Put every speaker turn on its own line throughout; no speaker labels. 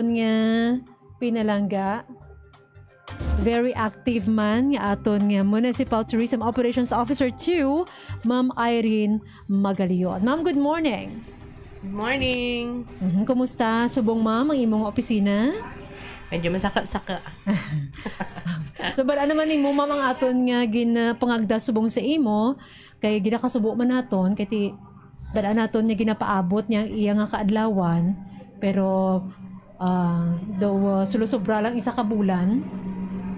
nga pinalangga. Very active man nga aton nga Municipal Tourism Operations Officer 2, Ma'am Irene Magalion. Ma'am, good morning.
Good morning.
Kumusta subong ma'am ang imong opisina?
Medyo masaka-saka.
So bala naman nimo ma'am ang aton nga ginapangagda subong sa imo kay ginakasubo man naton kay ti bala naton nga ginapaabot niya iya nga kaadlawan pero sulusobra lang isa ka bulan.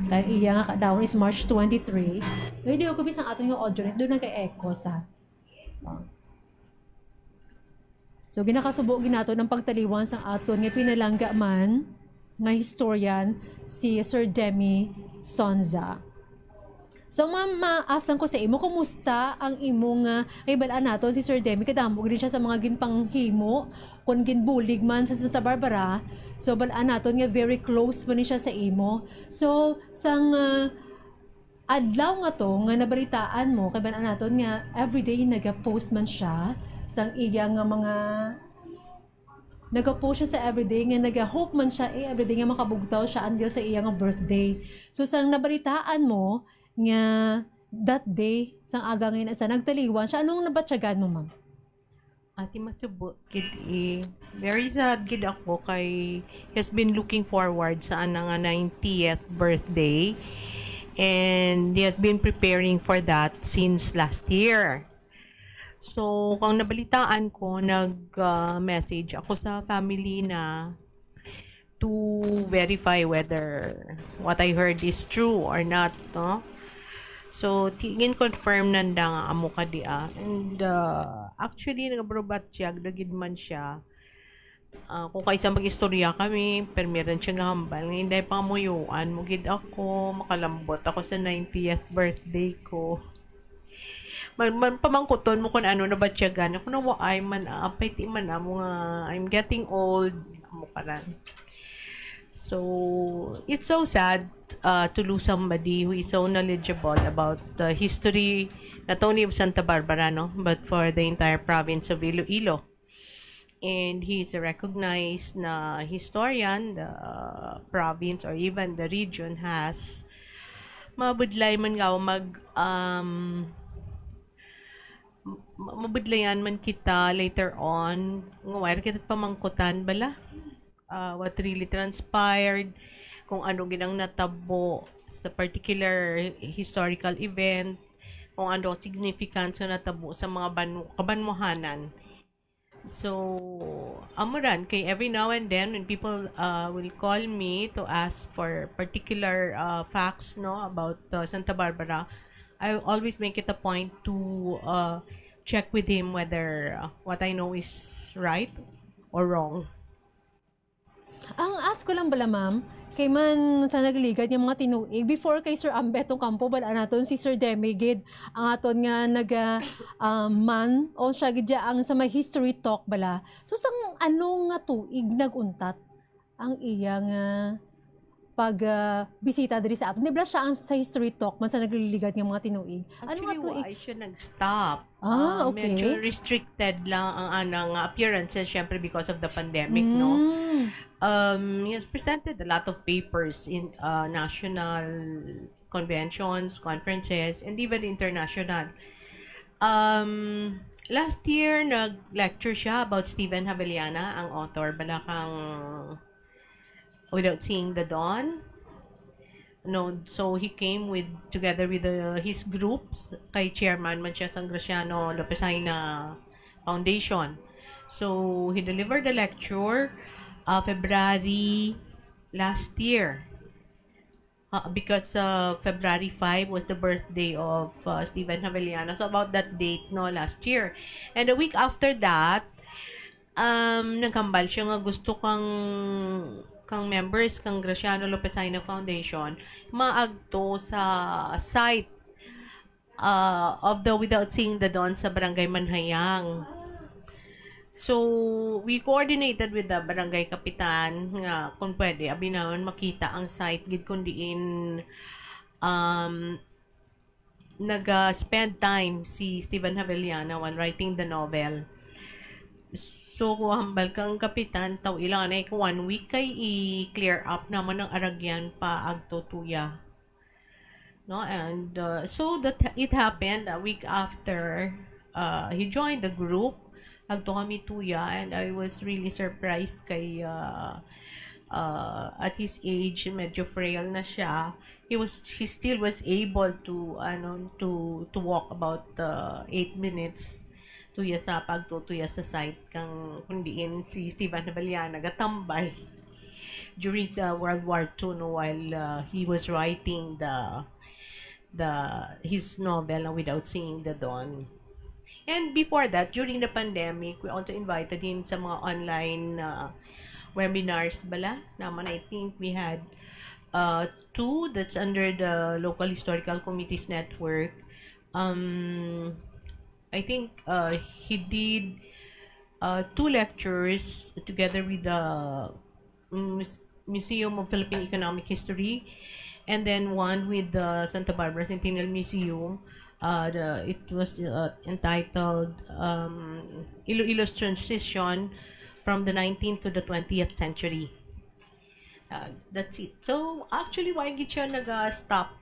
Kay iya nga kadawon is March 23. Hindi ko bisang aton yung audio nito doon nag-echo sa. So ginakasubo ginato ng pagtaliwan sa aton nga pinalangga man nga historian si Sir Demi Sonza. So ma'am, maas lang ko sa imo, kumusta ang imong ay balaan nato si Sir Demi, kadamo din siya sa mga ginpanghimo kung ginbulig man sa Santa Barbara. So balaan nato nga very close man ni siya sa imo. So sang adlaw nga to nga nabalitaan mo kay balaan nato nga everyday naga-post man siya sang iya nga mga nag-post siya sa everyday nga nag-hope man siya everyday nga makabugtaw siya until sa iya nga birthday. So sang nabalitaan mo nga that day sang aga ngayon sa nagtaliwan siya, anong nabatyagan mo ma'am?
Ati masubo kid very sad gid ako kay has been looking forward sa ana nga 90th birthday and he has been preparing for that since last year. So, kung nabalitaan ko, nag-message ako sa family na to verify whether what I heard is true or not, no? So, tingin confirm nanda nga amo ka dia. And actually, nagaprobat siya, dagid man siya. Kung kaysa mag-istorya kami, permiran siya nga hambal. Hindi pa muyuan, mugid ako, makalambot ako sa 90th birthday ko. Pamangkuton mo kung ano na ba siya gana. Kung nawa ay man, apay ti man mo nga, I'm getting old. Amo ka lang. So, it's so sad to lose somebody who is so knowledgeable about the history, not only of Santa Barbara, no, but for the entire province of Iloilo. And he's a recognized na historian, the province or even the region has mabudlay man nga mabudlayan man kita later on ngaway kita pamangkutan bala what really transpired, kung ano ginang natabo sa particular historical event, kung ano significance na natabo sa mga kabanmohanan. So amuran kay every now and then when people will call me to ask for particular facts, no, about Santa Barbara, I always make it a point to check with him whether what I know is right or wrong.
Ang ask ko lang bala ma'am, kay man sa nagligad yung mga tinuig, before kay Sir Ambetong Campo, bala naton si Sir Demigid, ang aton nga man, o siya gidya ang sa may history talk bala. So sang ano nga tuig naguntat ang iyang pag bisita diri sa aton. Di ba siya ang sa history talk man sa nagliligat ng mga tinuig?
Actually, why siya nag-stop?
Okay.
Medyo restricted lang ang anang appearances, syempre because of the pandemic, no? He has presented a lot of papers in national conventions, conferences, and even international. Last year, nag-lecture siya about Stephen Haveliana, ang author, balakang Without Seeing the Dawn. No, so he came together with his groups, kay chairman man siya sang Graciano Lopez-Haina Foundation. So he delivered the lecture February last year. Because February 5 was the birthday of Stephen Haveliana. So about that date, no, last year. And a week after that, nagkambal siya nga gusto kang members kang Graciano Lopez-Haina Foundation maagto sa site of the Without Seeing the Dawn sa Barangay Manhayang. So, we coordinated with the barangay kapitan nga kung pwede, abi naman makita ang site gid kundiin nag-spend time si Stephen Haveliana while writing the novel. So, kung hambal kang kapitan, taw ilang na 1 week kay i-clear up naman ng aragyan pa agtutuya. No, and so that it happened a week after he joined the group agto kami tuya, and I was really surprised kay at his age medyo frail na siya. He still was able to walk about 8 minutes tuya sa pagtutuya sa site kang kundiin si Steven Nabalian nagatambay during the World War II, no, while he was writing his novel Without Seeing the Dawn. And before that, during the pandemic, we also invited him sa mga online webinars bala naman. I think we had 2 that's under the Local Historical Committees Network. I think he did 2 lectures together with the Museum of Philippine Economic History, and then one with the Santa Barbara Centennial Museum. It was entitled Iloilo's Transition from the 19th to the 20th Century. That's it. So, actually, why gid siya nag-stop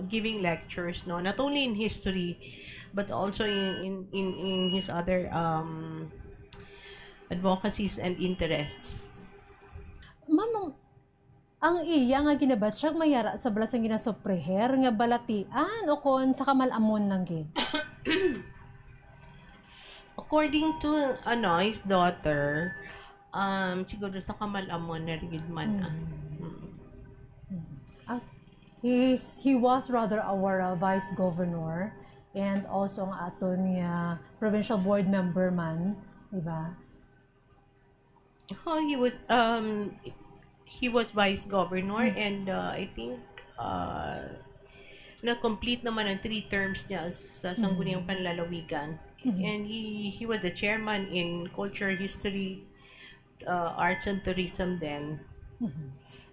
giving lectures, no? Not only in history, but also in his other advocacies and interests.
Ma'am, ang iya nga ginabat siya mayara sa balas ang ginasopreher nga balatian o kon sa kamalamon lang gid.
According to his daughter, siguro sa kamalamon na rigid man.
He was rather our vice governor and also ang aton nga provincial board member man, di ba?
Oh, he was vice governor, and I think na-complete naman ang 3 terms niya sa Sangguniang Panlalawigan. And he was the chairman in culture, history, arts and tourism then.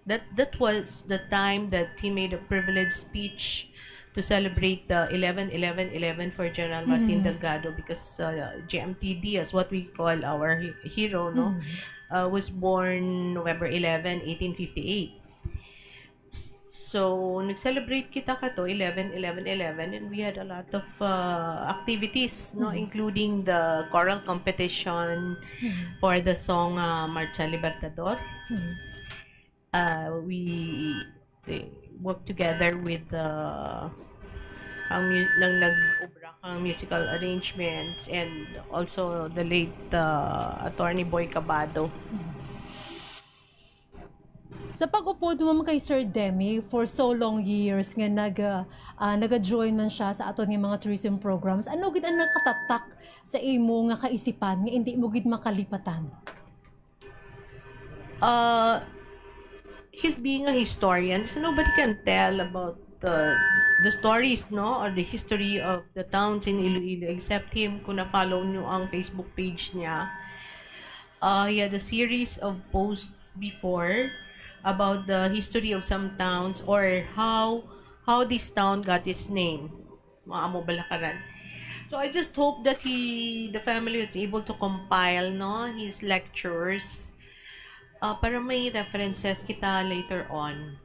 That was the time that he made a privileged speech to celebrate the 11-11-11 for General Martin Delgado, because GMTD, as what we call our hero, no, was born November 11, 1858. So, nag-celebrate kita kato 11-11-11, and we had a lot of activities, no, including the choral competition for the song Marcha Libertador. They worked together with nag-ubra kang musical arrangements, and also the late attorney Boy Cabado.
Sa pag-upod mo kay Sir Demi for so long years nga naga-join man siya sa aton nga mga tourism programs, ano gid ang nakatatak sa imo nga kaisipan nga hindi mo gid makalipatan?
He's being a historian, so nobody can tell about the stories, no, or the history of the towns in Iloilo except him. Kung na-follow nyo ang Facebook page niya, he had a series of posts before about the history of some towns, or how this town got its name, mga amo balakaran. So I just hope that the family was able to compile, no, his lectures para may references kita later on,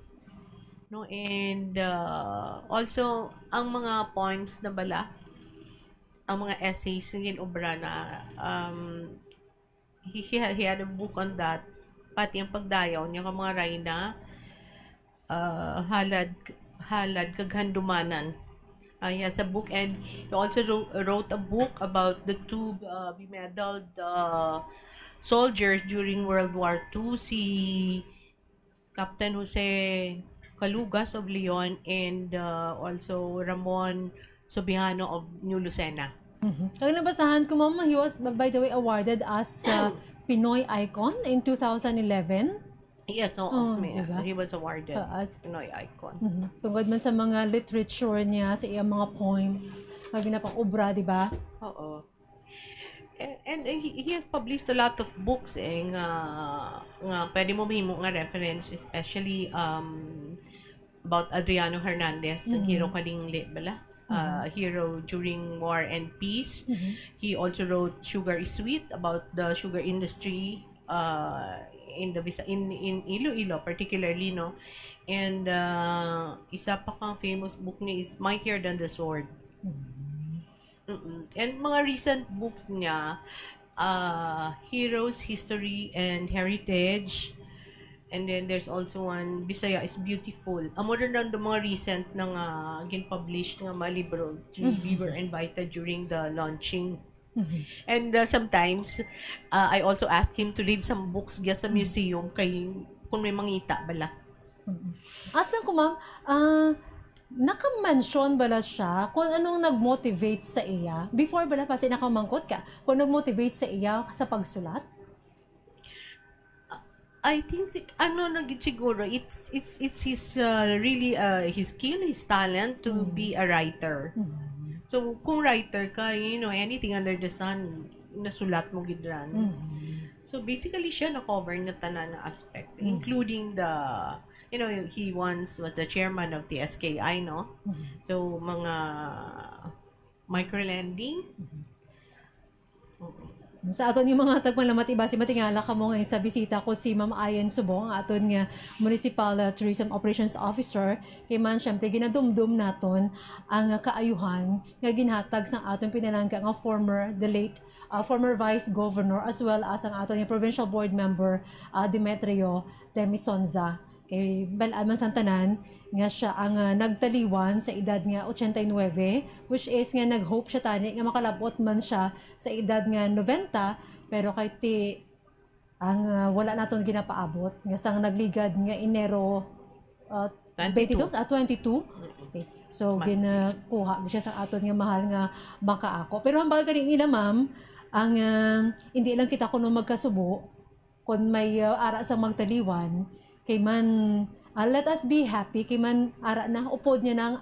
no, and also ang mga points na bala, ang mga essays ng obra na he had a book on that, pati ang pagdayaw niya ka mga rayna, halad kaghandumanan. He has a book, and he also wrote a book about the 2 bemedaled soldiers during World War II, si Captain Jose Calugas of Leon, and also Ramon Sobiano of New Lucena.
Kaya nabasahan ko, Mama, he was, by the way, awarded as Pinoy Icon in 2011.
Yes, diba? He was awarded Pinoy Icon.
Tungkol man sa mga literature niya, sa iyang mga poems, mga ginapang obra, di ba?
Oo. And he has published a lot of books nga pwede mo mahimo nga reference, especially about Adriano Hernandez, ang hero kading bala. hero during War and Peace. He also wrote Sugar is Sweet about the sugar industry in Iloilo particularly, no. And isa pa kang famous book niya is Mightier Than the Sword. And mga recent books niya, Heroes, History, and Heritage. And then there's also one, Bisaya is Beautiful. Amo rin ang mga recent na nga gin-published nga mga libro. We were invited during the launching. And sometimes, I also asked him to read some books sa museum kay kung may mangita bala.
At lang ko, ma'am, naka-mention bala siya kung anong nag-motivate sa iya? Before bala kasi nakamangkot ka, kung nag-motivate sa iya sa pagsulat?
I think siguro it's his really his skill, his talent to be a writer. So kung writer ka, anything under the sun nasulat mo gidran. So basically siya na-cover na tanan na aspect, including the he once was the chairman of the SKI, no? So mga microlending.
Sa aton yung mga tagpalamat iba, si matingala ka mo ngayon sa bisita ko si Ma'am Ayen Subong, ang aton nga Municipal Tourism Operations Officer. Kay man, syempre, ginadumdum naton ang kaayuhan nga ginhatag sa aton pinalangga nga the late former Vice Governor as well as ang aton nga Provincial Board Member Demetrio Demisonza. Kay balaan man santanan nga siya ang nagtaliwan sa edad nga 89, which is nga nag-hope siya tani nga makalabot man siya sa edad nga 90, pero kay ti ang wala naton ginapaabot nga sang nagligad nga Enero 22. Okay. So ginakuha siya sa aton nga mahal nga bangka ako. Pero hambal ka rin nila, ma'am, ang hindi lang kita kuno magkasubo kung may ara sa magtaliwan kay man let us be happy kay man ara na upod niya ng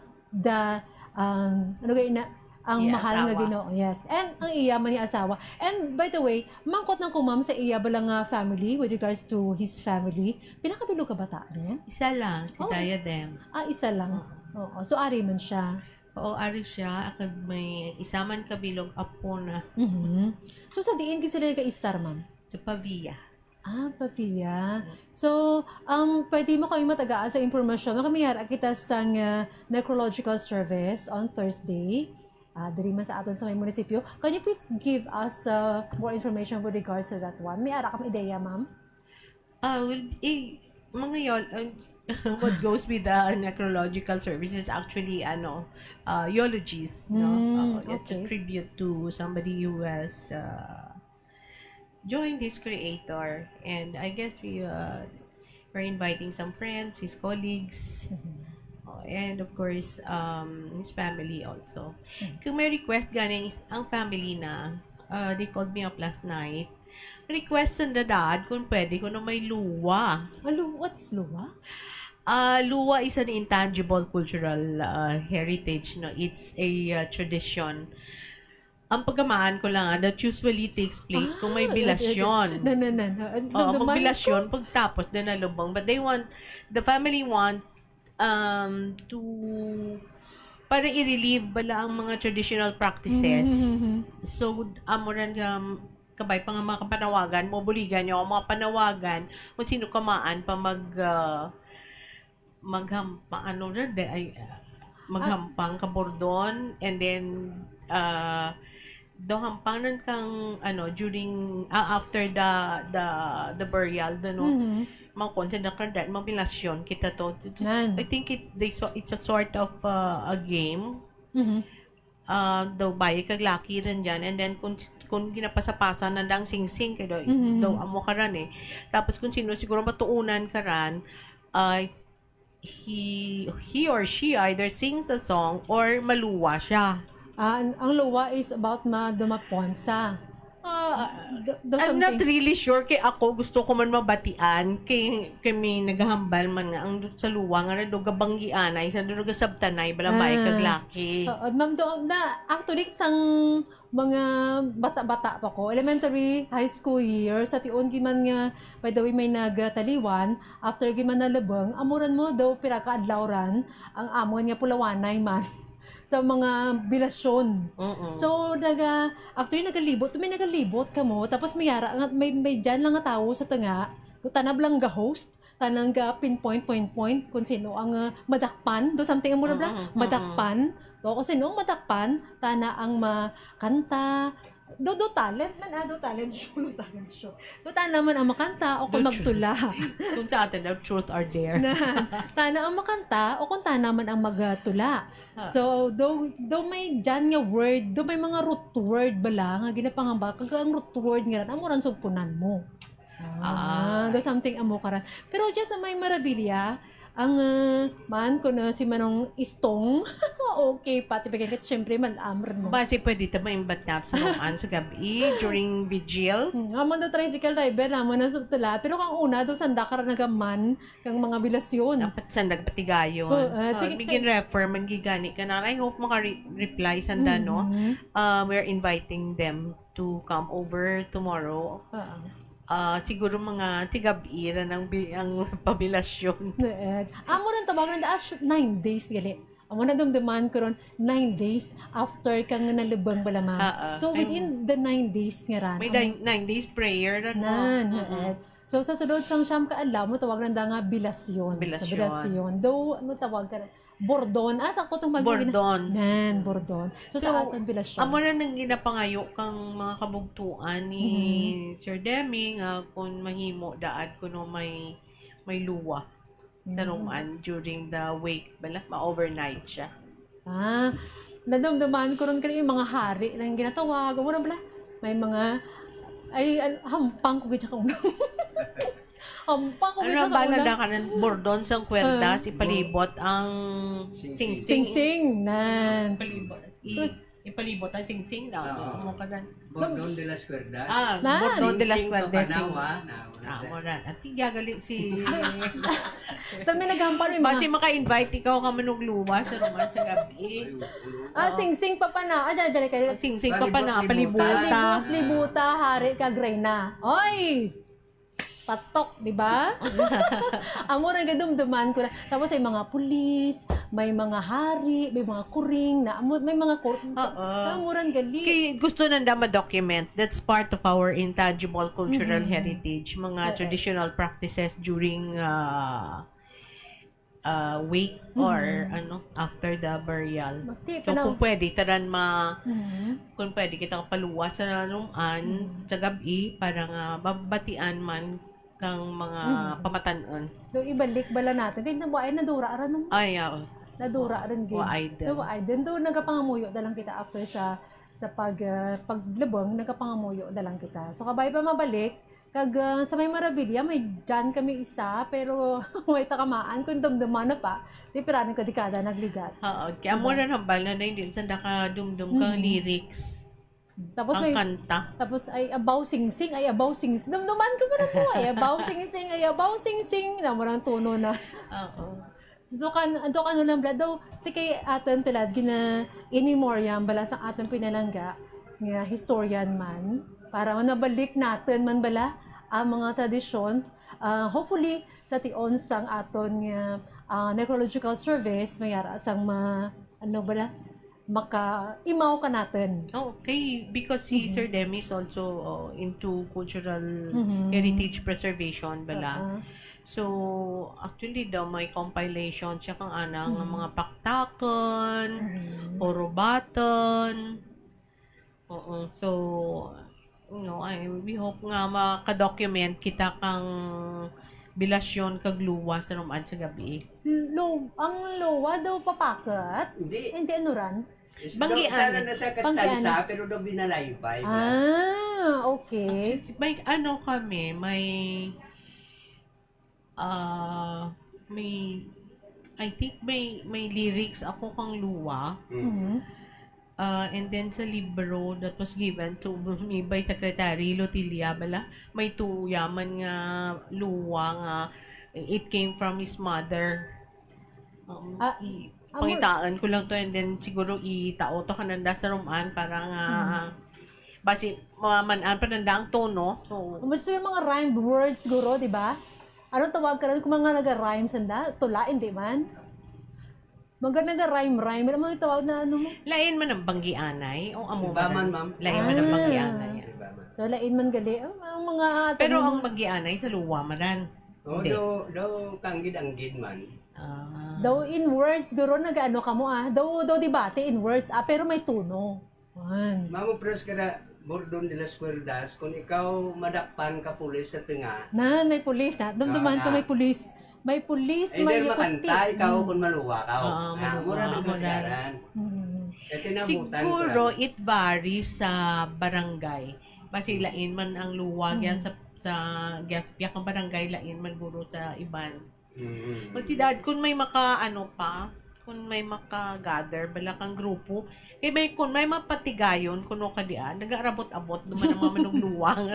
ang mahal nga Ginoo. Yes. And ang iya man niya asawa. And by the way, mangkot nang kumam sa iya balang family with regards to his family. Pinakabilo ka bataan niya?
Isa lang, si Diadem.
Isa lang. Oo. So ari man siya.
Oo, ari siya. Akad may isaman kabilog apo na.
So sa diin kasi sila ka-star, ma'am?
Sa Pavia.
Pavia. So, pwede mo kayo matagaan sa impormasyon. Makamiyara kita sa necrological service on Thursday. Diri man sa aton sa may munisipyo. Can you please give us more information with regards to that one? May ara kang ideya, ma'am?
Mga yun, what goes with the necrological service is actually, eulogies, no? It's a tribute to somebody who has joined his creator, and I guess we're inviting some friends, his colleagues, and of course his family also. Kung may request ganing ang family na, they called me up last night. Request sa dad kung pwede kung may luwa.
What is luwa?
Luwa is an intangible cultural heritage, no? It's a tradition. Ang pagkamaan ko lang, that usually takes place kung may bilasyon. Magbilasyon, pagtapos na nalubong. But the family want to para i-relieve bala ang mga traditional practices. So, amuran kabay pa nga mga kapanawagan, mobuligan nyo, mga panawagan, kung sino kamaan pa maghampang kabordon, and then daw hampanan kang during after the burial mga content na kandat mabilasyon kita to. I think it's a sort of a game. Daw bayi kag laki rin dyan, and then kung ginapasa-pasa na dang sing-sing kay daw amo ka ran tapos kung sino siguro matuunan ka ran, he or she either sings a song or maluwa siya.
Ang luwa is about dumaponsya.
I'm not really sure kay ako gusto ko man mabatian kay may naghahambal man nga ang sa luwa nga do gabanggian ay sa do sabtanay balambay kag laki.
Ma'am, actually sang mga bata-bata pa ko, elementary, high school year, sa tiun giman nga by the way may nagtaliwan after giman nalubong, amuran mo daw pira ka adlawran ang amon nga pulawanay man. sa mga bilasyon.
Oo.
So after nagalibot, may nagalibot ka mo, tapos may yara nga may dyan lang nga tao sa tanga. To tanab lang ga host, tanang ga pinpoint point kung sino ang madakpan, do something mo na madakpan. Do kung sino ang madakpan, tana ang makanta. Do talent man, do talent show. Do tana man ang makanta o kung magtula.
Kung sa atin, the truth are there.
Tana ang makanta o kung tana man ang magtula. So, do may dyan nga word, do may mga root word bala nga ginapangamba, kag ang root word nga ran, amuran sugpunan mo. Do something amo karan. Pero just may marabilya, ang man ko na si Manong Istong, okay, pati pagkakit, syempre man-amr mo.
Basi pwede ito maimbatap sa noon sa gabi during vigil.
Amon do tricycle driver naman na subtala. Pero kang una, do sanda ka nagaman kang mga bilasyon.
Dapat sa nagpatigayon. Bigin refer, mangigani ka na. I hope maka-reply sanda, no? We're inviting them to come over tomorrow. Siguro mga tigab-ira ng ang pabilasyon.
Amo rin tawag na 9 days gali. Amo na dumduman ko ron 9 days after kang nalubang balama. So within the 9 days nga ran.
May 9 days prayer na.
So sa sunod sang siyam ka adlaw mo tawag na nga bilasyon. So bilasyon. Though ano tawag ka Bordon. Sakto tong
Bordon.
Bordon. So sa aton bilasyon.
Amo na nang ginapangayo kang mga kabugtuan ni Sir Demi nga kung mahimo daad kuno may luwa sa ruman during the wake bala ma-overnight siya.
Nadamdaman ko ron kani yung mga hari nang ginatawag mo na bala. May mga hampang ko gid ka. Hampang ko gid ka.
Bala na kanan bordon sang kwerdas ipalibot ang sing-sing
nan.
Ipalibot ang sing-sing na mo kanan.
Bordon de las Cuerdas.
Bordon de las Cuerdas.
Moran.
At gagaling si
Sabi naghampal yung
Basi maka-invite ikaw ka manugluwa sa ruman sa gabi.
Sing-sing pa pa na. Dyan kayo.
Sing-sing pa pa na. Palibuta.
Libuta, hari ka, Grayna. Oy! Patok, di ba? Amo na gadumduman ko na. Tapos may mga pulis, may mga hari, may mga kuring, may mga amuran gali.
Kaya gusto nanda ma-document. That's part of our intangible cultural heritage. Mga traditional practices during wake or after the burial. So kung pwede taran kung pwede kita paluwa sa ruman sa gabi para nga babatian man kang mga pamatanon.
Do ibalik bala natin kay nabuay na dura ran mo. Nadura rin gid. Waiden do nagapangamuyo dalang kita after sa paglubong nagapangamuyo dalang kita. So kabay pa mabalik kag sa may marabilya may dyan kami isa pero may takamaan kung dumduman na pa di piranin ko dekada nagligat.
Kaya mo na hambal na hindi sanda ka dumdum kang lyrics.
Tapos
ang kanta.
Tapos ay abaw sing-sing. Dumduman ko pa na po abaw sing-sing. Na marang tono na. Do kan lang bla daw tikay aton tilad gina in memoriam bala sa aton pinalangga nga historian man para nabalik natin man bala ang mga tradisyon. Hopefully sa tion sang aton nga necrological service mayara sang maka-imaw ka natin.
Okay, because si Sir Demi is also into cultural heritage preservation bala. So, actually daw may compilation siya kang anang mga paktakan, orobatan. So, we hope nga maka-document kita kang bilasyon kag luwa sa rumaan sa gabi.
Ang luwa daw papakat? Hindi ano ran?
Banggian.
Sana na sa Kastalsa, pero daw binalaypay.
Okay.
May kami, I think may lyrics ako kang luwa. And then sa libro that was given to me by Secretary Lotilia bala, may tuyaman nga luwa nga it came from his mother. Pangitaan ko lang to and then siguro itao to kananda sa rumaan para nga basi mamanaan pananda ang tono. So
yung mga rhymed words siguro, di ba? Anong tawag ka rin kung mga naga-rhyme sanda? Tula, hindi man? Maganda rhyme. Alam mo yung tawag na ano mo?
Lain man ang banggianay o amo
Ibaman,
man.
ma'am.
Lain man ang
Ah.
banggianay.
Ibaman.
So, lain man gali. Ang mga
Pero ang banggianay sa luwa man.
O,
Hindi.
daw kanggid-anggid man.
Ah.
daw in words, guro nag-ano ka mo Daw debate in words. Pero may tuno. Man.
Mamo pres kada Bordon de las Cuerdas, kung ikaw madakpan ka pulis sa tinga,
May pulis na. Damdaman ka may pulis. May pulis,
ay
may
dahil makanta, ikaw kung maluwa ka.
Maluwa,
Mura ng
mura.
kasyaran. Kaya tinabutan
Siguro
ko.
it varies sa barangay. Basi lain man ang luwag yan sa piyak ng barangay, lain man guro sa iban. Magtidad, kung may kung may maka-gather, bala kang grupo, kung may mapatigayon, kuno ka diyan, nag-arabot-abot, duman ang mamanong luwang.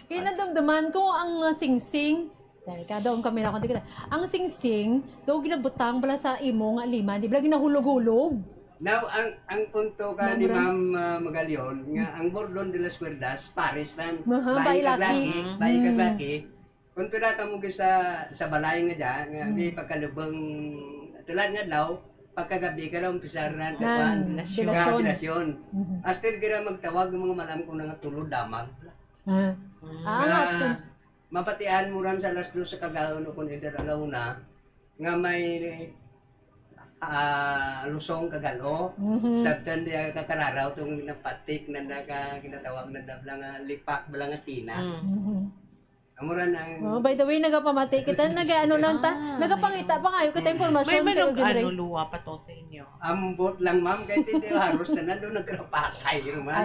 Kaya nadamdaman ko ang singsing. Dahil doon kami na konti kita. Ang singsing, daw ginabutang bala sa imo nga lima, di ba ginahulog-hulog?
Now, ang punto ka ni Ma'am Magalyon, nga ang Bordon de las Cuerdas, Paris nan,
Bayi laki.
bayi kag laki. Kung pila ka mo sa balay nga dyan, nga di pagkalubang, tulad nga daw, pagkagabi ka daw, umpisar na,
Dilasyon.
dilasyon. Astir kira magtawag ng mga malam kung nga tulod damag. Mapatian mo ran sa alas 2 sa kagaon o kung edad alaw na, nga may lusong kagalo, sabtan diya kakararaw itong napatik na kinatawag na dabla nga lipak, bala nga tina. Amuran ang...
By the way, nagapamati kita, nagapangita pa kayo kita informasyon.
May manog luwa pa to sa inyo.
Ambot lang ma'am, kahit hindi haros na nandun nagkrapakay naman.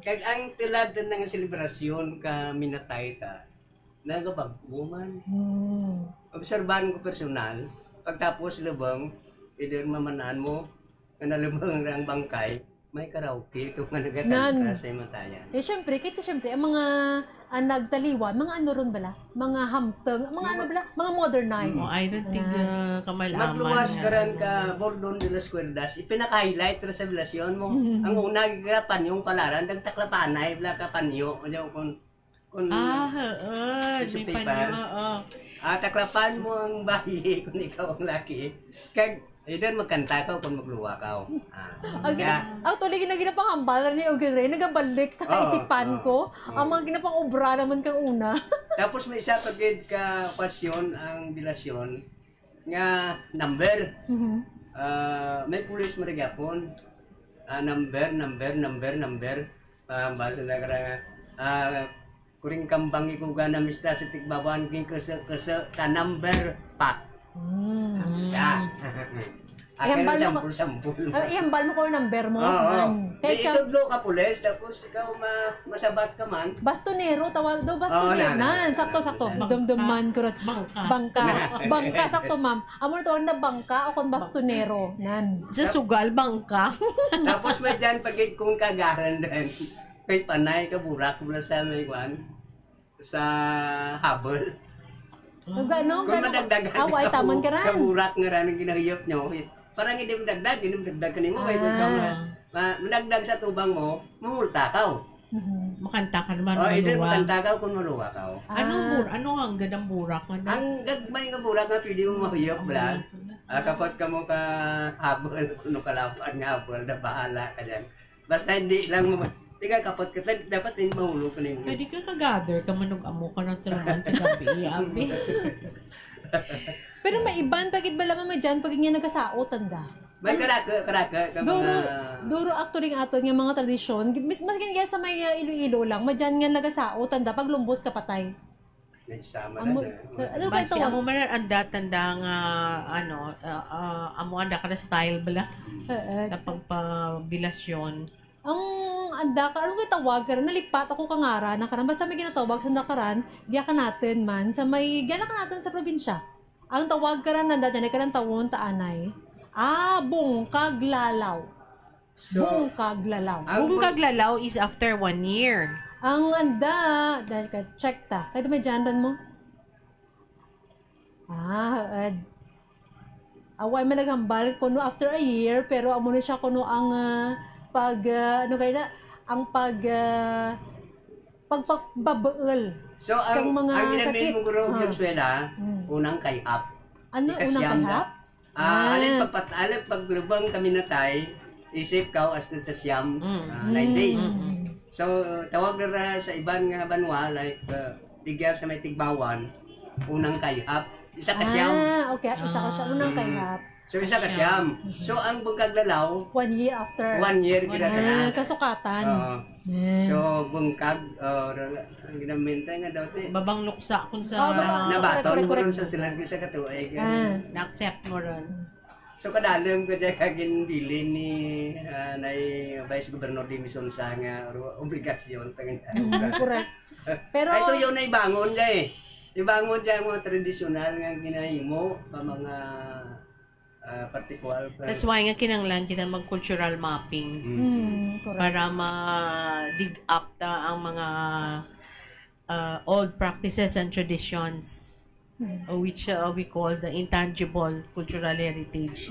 Kaya ang tilad ng selebrasyon ka minatay ka, nagabagpo man. Obserbahan ko personal, pagtapos lubang, idir mamanaan mo, kanalubang ang bangkay, may karaoke ito nga nagkakanta sa imatayan.
Siyempre, ang mga nagtaliwan, mga ano ron bala? Mga hamteng, mga modernized.
I don't think kamalaman.
Magluwas ka rin ka Bordon de las Cuerdas, ipinaka-highlight ra sa bilasyon mo. Ang una, panyong palaran, dagtaklapanay, bla ka panyo. Kung
may panyo,
taklapan mo ang bayi kung ikaw ang laki. Kag, doon magkanta ka kung magluwa ka.
Tuloy ginapangambal ni Ogre, nagabalik sa kaisipan ko. Ang mga ginapang-obra naman kang una.
Tapos may isa pagid ka pasyon ang bilasyon nga number. May pulis mo nagyapon. Number. Basta na ka kuring kambang ikuga na mista sa tigbaban king kese ka number pa.
Ihambal mo ko ang number mo.
Itudlo ka pulis, tapos ikaw masabat ka man.
Bastonero, tawag daw bastonero. Sakto. Dumduman ko rin. Bangka, sakto ma'am. Amo na tawag na bangka o kung bastonero.
Sa sugal, bangka.
Tapos may dyan pagit kung kagaran din. Kay panay ka burak mula sa may kwan. Sa habol. Kung madagdagan
tamon ka rin.
Kaburak nga rin ang ginahiyop nyo. Parang hindi mo dagdag ka nimo. Kaya ikaw na madagdag sa tubang mo, mamulta ka.
Makanta ka naman.
Hindi makanta ka kung maluwa ka.
Ano ang gadang burak?
Ang gagmay nga burak nga pwede mo mahiyop lang. Kapag ka mo ka habol, kung kalapan nga habol, na bahala ka dyan. Basta hindi lang mo. Tiga kapag ka, dapat din mahulog ka nimo.
Pwede ka ka-gather, ka manug-amo ka ng tiraman sa gabi. Abi.
Pero may iban, pagit ba lamang may dyan, pagit nga nagkasaotan da?
May karaka.
Duro actually nga ato nga mga tradisyon, mas nga sa may Iloilo lang, may dyan nga nagkasaotan da, pag lumbos ka patay.
Nagsama na.
Ano ba ito?
Amo man anda nga, amo anda ka na style bala. Na pagpabilasyon.
Ang anda ka, ano ba tawag ka rin? Nalipat ako kangara na karan. Basta may ginatawag sa nakaran, diya ka natin man. Sa may, diya ka natin sa probinsya. Ang tawag ka rin, nanda dyan, ka rin tawon, taanay. Bungkaglalaw. Bungkaglalaw.
Bungkaglalaw is after 1 year.
Ang anda, dahil ka, check ta. Kahit may dyandan mo. Away man naghambal kuno after a year, pero amo na siya kuno ang pagbabael.
So, ang ginamit mong guro yung swela, unang kay-up.
Ano unang kay-up?
Alin paglubang kami natay, isip ka as sa siyam, 9 days. So, tawag na sa ibang banwa, like, tigya sa may tigbawan, unang kayhap, isa ka siyam.
Okay. Isa ka siyam, unang kayhap.
So, isa ka siyam. So, ang bungkaglalaw,
1 year after.
1 year ginagana.
Kasukatan.
So, bungkag, ang ginamenta nga daw ito.
Babang luksa kung sa...
Nabaton mo rin sa silang sa katuig.
Na-accept mo rin.
So, kadalam ko dyan kagin bilin ni Vice Governor Dimison sa nga obligasyon.
Correct. Pero...
Ito yun na ibangon dyan Ibangon dyan mga tradisyonal nga ginahimo pa mga particular.
That's why nga kinanglan kita mag-cultural mapping. Para ma-dig up ang mga old practices and traditions. Which we call the intangible cultural heritage.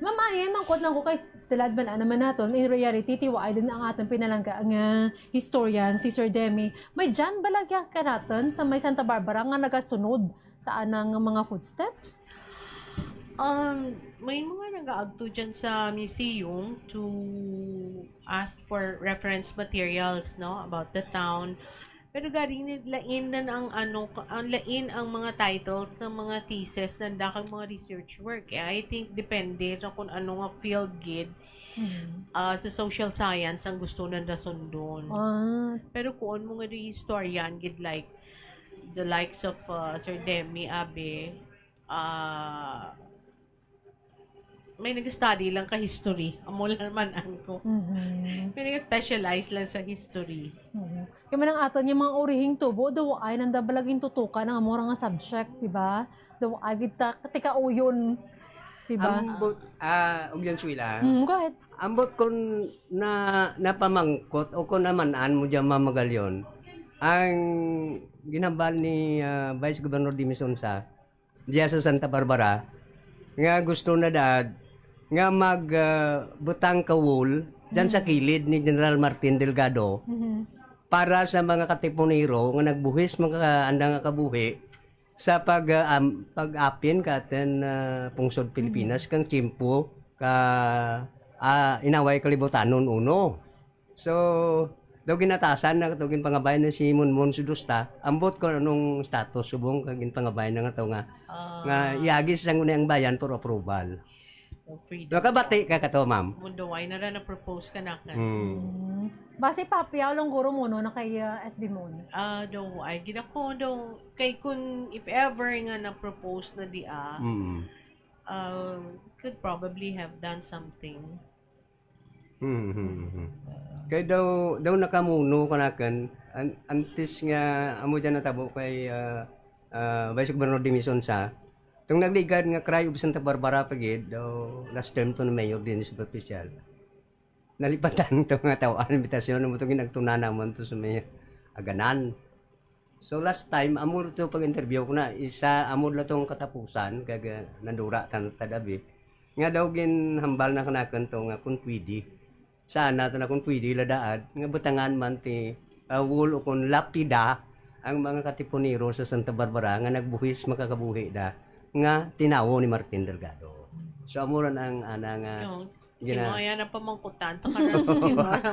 Mamaya, mangkot lang ko kay tilad ba naman natin, in reality, tiwaay din ang atong pinalangga ang historian, si Sir Demi. May dyan balagya ka natin sa may Santa Barbara nga nagasunod sa anang mga footsteps?
May mga nag-aagto dyan sa museum to ask for reference materials, no, about the town. Pero galing lain na lain ang mga titles ng mga thesis ng dakang mga research work. I think depende sa kung ano nga field gid sa social science ang gusto na nasundon. Pero kung mo nga di historian gid like the likes of Sir Demi Abe, may nag-study lang ka history. Amo lang naman ko. May nag-specialize lang sa history.
Kaya man ang aton yung mga orihing tubo, daw ay nandabalaging tutukan ng amora nga subject, diba? Daw ay tika uyon, diba?
Ambot, ugyan swila.
Go ahead.
Ambot kung napamangkot o kung namanaan mo dyan mamagalyon, ang ginambal ni Vice Governor Dimison sa diya sa Santa Barbara, nga gusto na dad, nga magbutang kawul dyan sa kilid ni General Martin Delgado para sa mga katipunero nga nagbuhis mga anda nga kabuhi sa pag-apin katen pungsod Pilipinas kang Chimpo ka inaway kalibutanon uno. So daw ginatasan na katugin pangabay na si Munmon Sudusta ambot ko nung status subong kagin pangabay na nga nga iagis sang unang bayan for approval. Nakabati ka kato, ma'am?
Mundo, why na na-propose ka na ka?
Base papiyaw lang guro mo no, na kay SB mo.
Do, ay ginako do, kay kun, if ever nga na-propose na could probably have done something.
Kaya daw nakamuno kanakan, antes nga, amo dyan natabo kay Vice Governor Dimison sa, itong nagligad nga Cry of Santa Barbara pagid, daw last term to na mayor din sa official. Nalipatan ito nga tawaan invitasyon na mo itong ginagtuna naman to sa may aganan. So last time, amor ito pag-interview ko na, amor na itong katapusan, kaga nandura tadabi. Nga daw ginhambal na kanakan ito nga kung pwede. Sana ito na kung pwede ladaad, nga butangan man ti wul o kung lapida ang mga katipunero sa Santa Barbara nga nagbuhis makakabuhi da nga tinawo ni Martin Delgado. So amuran ang anang
kinaya na pamangkutan to ka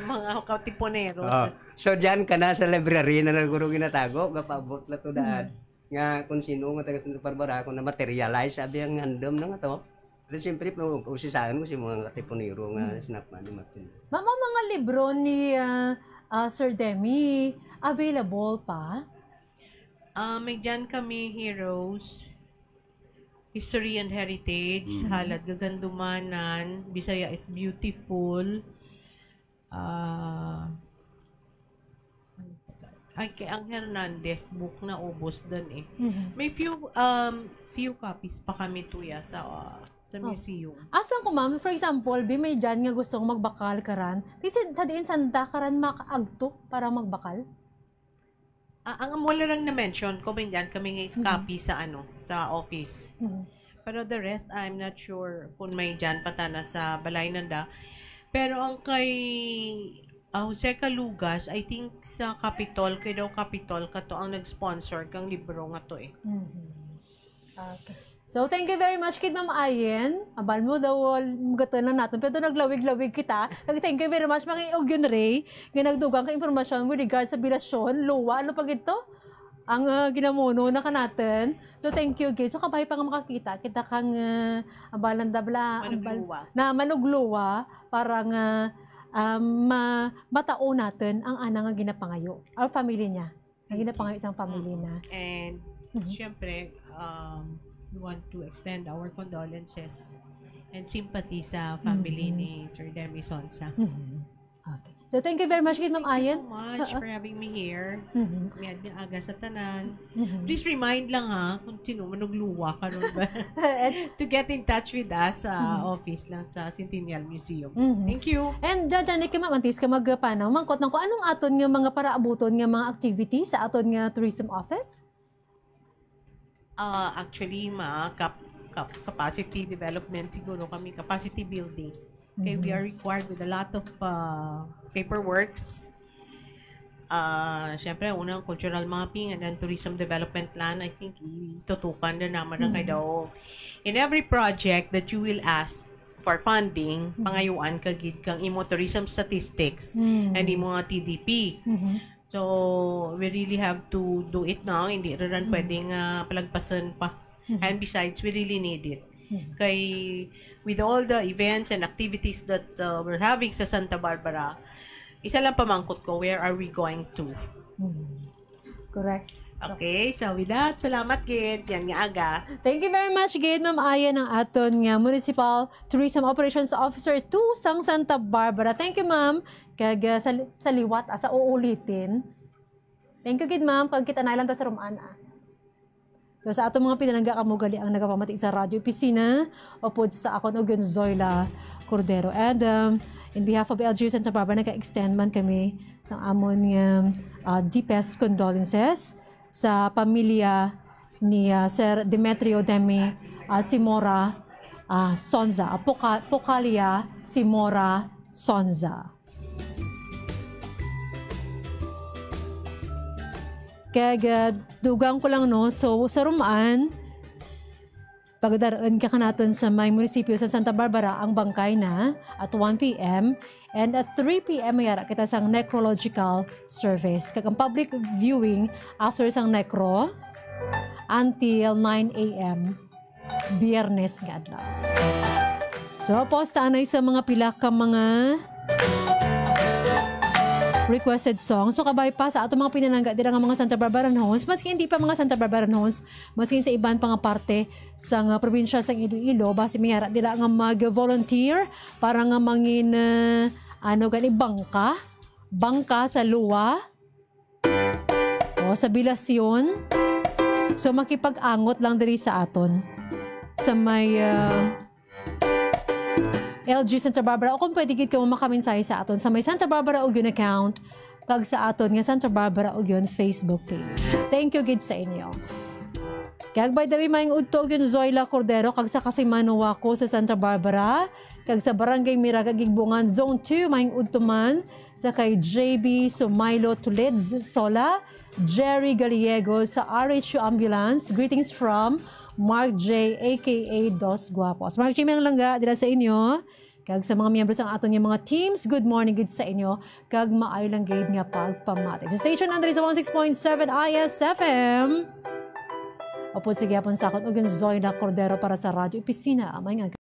mga katipunero.
So diyan ka na sa library na naguro ginatago gapabot la to daan nga kung sino nga taga Santa Barbara kung na materialize sabi ang handom na nga to. Pero siyempre usisahan ko si mga katipunero nga sinakman ni Martin.
Mama, mga libro ni Sir Demi available pa?
May dyan kami heroes, History and Heritage, Halad Gagandumanan, Bisaya is Beautiful, ay kay ang Hernandez book na ubos dun eh. May few copies pa kami tuya sa museum.
Asan ko ma'am, for example, may dyan nga gustong magbakal karan, kasi sa diin sanda karan makaagto para magbakal?
Ang wala lang na-mention ko, may dyan kami nga copy sa sa office. Pero the rest, I'm not sure kung may dyan patana sa Balay Nanda. Pero ang kay Jose Calugas, I think sa Capitol, kay daw Capitol, kato ang nag-sponsor kang libro nga to eh.
Okay. So, thank you very much kid Ma'am Ayen. Abal mo daw, gatan lang natin. Pero naglawig-lawig kita. Thank you very much, mga Ogyon Ray. Ginagdugang ka informasyon with regards sa bilasyon, luwa, ano pag ito? Ang ginamuno na ka natin. So, thank you, Gid. So, kabay pa nga makakita. Kita kang abalan dabla. Manugluwa. Parang matao natin ang anang ginapangayo. Our family niya. Ang ginapangayo isang family na.
And, syempre, we want to extend our condolences and sympathy sa family ni Sir Demi Sonsa.
Okay. So, thank you very much, Ma'am Ayen.
Thank you so much for having me here. Miyad niya aga sa tanan. Please remind lang kung sino manugluwa ka ron ba? To get in touch with us sa office lang sa Centennial Museum. Thank you.
And dadanik ka mamantis ka magpanaw. Mangkot ng kung anong aton nga mga paraabuton nga mga activities sa aton nga tourism office?
Actually, capacity development siguro kami, capacity building. Okay, we are required with a lot of paperworks. Siyempre, unang cultural mapping and then tourism development plan, I think itutukan na naman ng daw. In every project that you will ask for funding, pangayuan kagid kang imo tourism statistics and imo TDP. So, we really have to do it now. Hindi rin pwedeng palagpasan pa. And besides, we really need it. Kay, with all the events and activities that we're having sa Santa Barbara, isa lang pamangkot ko, where are we going to?
Correct.
Okay, so with that, salamat, Gid. Yan nga aga.
Thank you very much, Gid. Ma'am Ayen ng aton nga Municipal Tourism Operations Officer 2 sang Santa Barbara. Thank you, Ma'am. Kag sa liwat, sa uulitin. Thank you, Gid, Ma'am. Pag kita na lang sa rumaan, So, sa atong mga pinalangga kamugali ang nagapamati sa radio opisina o po sa akon Ogyon Zoila Cordero. And in behalf of LGU Santa Barbara, naka-extend man kami sa amon deepest condolences sa pamilya ni Sir Demetrio Demi Simora Sonza, Pocalia Simora Sonza. Kaya dugang ko lang so sa rumaan, pagdaraan ka natin sa may munisipyo sa Santa Barbara ang bangkay na at 1 p.m. and at 3 p.m. mayara kita sang necrological service. Kag ang public viewing after sang necro until 9 a.m. Biyernes nga adlaw. So posta anay sa mga pila ka mga requested song. So, kabay pa sa ato mga pinalangga dira nga mga Santa Barbara homes, maski hindi pa mga Santa Barbara homes, maski sa iban pa nga parte sa probinsya sa Iloilo, base mayara dira nga mag-volunteer para nga mangin bangka sa luwa o sa bilasyon. So, makipag-angot lang diri sa aton sa may LG Santa Barbara o kung pwede gid ka mo makaminsay sa aton sa may Santa Barbara Ogyon account kag sa aton nga Santa Barbara Ogyon Facebook page. Thank you gid sa inyo. Kag by the way, maing udto Ogyon Zoila Cordero kag sa Kasimanwa ko sa Santa Barbara kag sa Barangay Miraga Gigbungan Zone 2 maing udto man sa kay JB Sumailo Tuleds Sola, Jerry Gallego sa RHU Ambulance. Greetings from Mark J, aka Dos Guapos. Mark J, may langga dira sa inyo. Kag sa mga miyembro sa aton yung mga teams, good morning gid sa inyo. Kag maayo lang gid nga pagpamati. So station Andres sa 16.7 ISFM. Opo sige hapon sa akon Ogyon Zoila Cordero para sa Radio Opisina. Amay nga